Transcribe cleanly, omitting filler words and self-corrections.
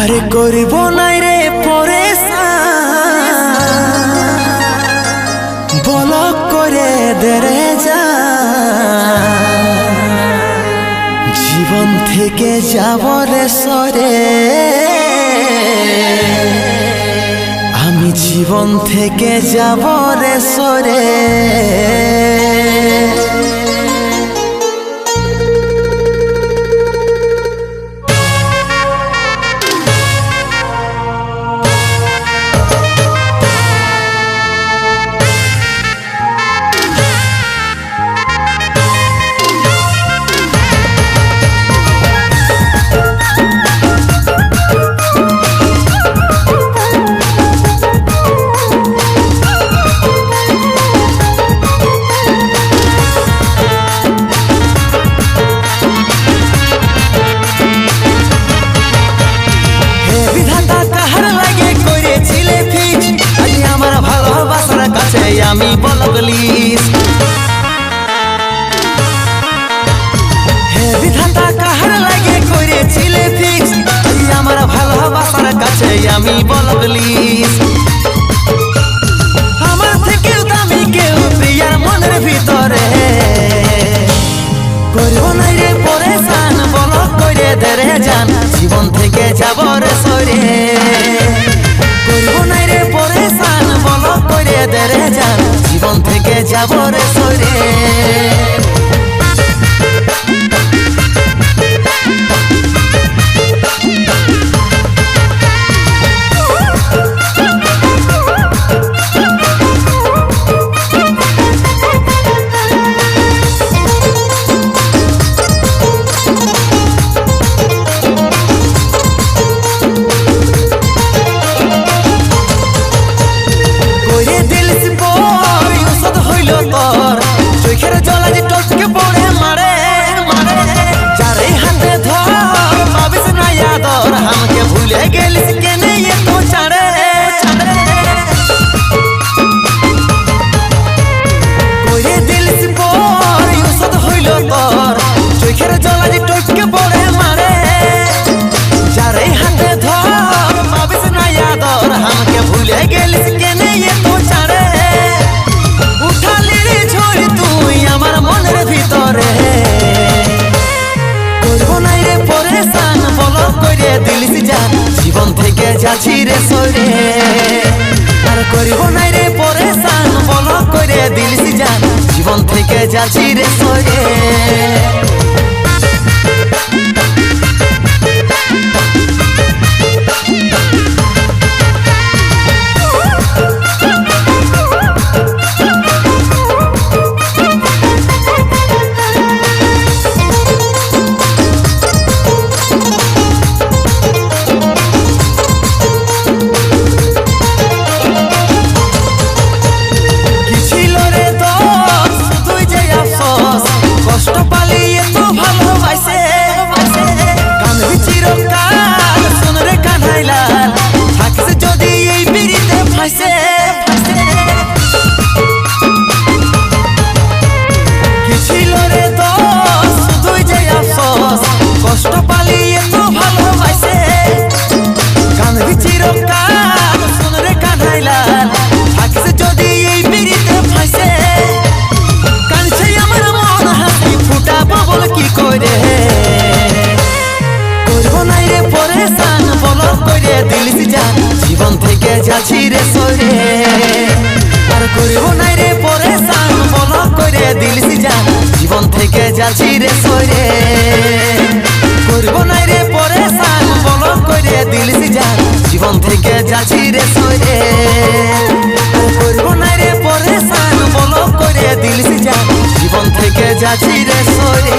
আরে করিব নাই রে পরেশান বলক করে দেরে যা জীবন থেকে যাব রে সরে আমি জীবন থেকে যাব রে সরে আমি বলগলিস হে বিধাতা কাহার লাগে করেছিলে ফিক্স আমার ভালোবাসার কাছে আমি বলগলিস আমার থেকেও দামি কেউ প্রিয়ার মনের ভিতরে করব নাই রে পরেশান বলক করে দেরে যান জীবন থেকে যাব রে সরে করব নাই রে পরেশান বলক করে দেরে যান জীবন থেকে যাব রে সরে চোখের জলা যে টসকে পড়ে মারে মারে যারে হাতে ধর পাবিস না আদর আমাকে ভুলে গেলিস কেনে এত ছাড়ে করে দিলিস পর ওষুধ হইল তোর চোখের জলা যে টসকে পড়ে মারে যারে হাতে ধর পাবিস না আদর আমাকে ভুলে গেলিস কেনে এত ছাড়ে জীবন থেকে যাচ্ছি রে সরে আর করিব নাই রে পরেশান বলক করে দিলিস জান জীবন থেকে যাচ্ছি রে সরে কষ্ট পালি এত ভালোবাসে কাঁদবি চিরকাল শুন রে কানাইলাল থাকিস যদি এই পিড়িতে ফাঁসে কানছে আমার মন হাসি ফুটাবো বল কি করে করব নাই রে পরেশান বলক করে দিলিস জান জীবন থেকে যাচ্ছি রে সরে আর করব নাই রে পরেশান বলক করে দিলিস জান জীবন থেকে যাচ্ছি রে সরে করব নাই রে পরেশান বলক করে দিলিস জান জীবন থেকে যাচ্ছি রে সরে করব নাই রে পরেশান বলক করে দিলিস জান জীবন থেকে যাচ্ছি রে সরে।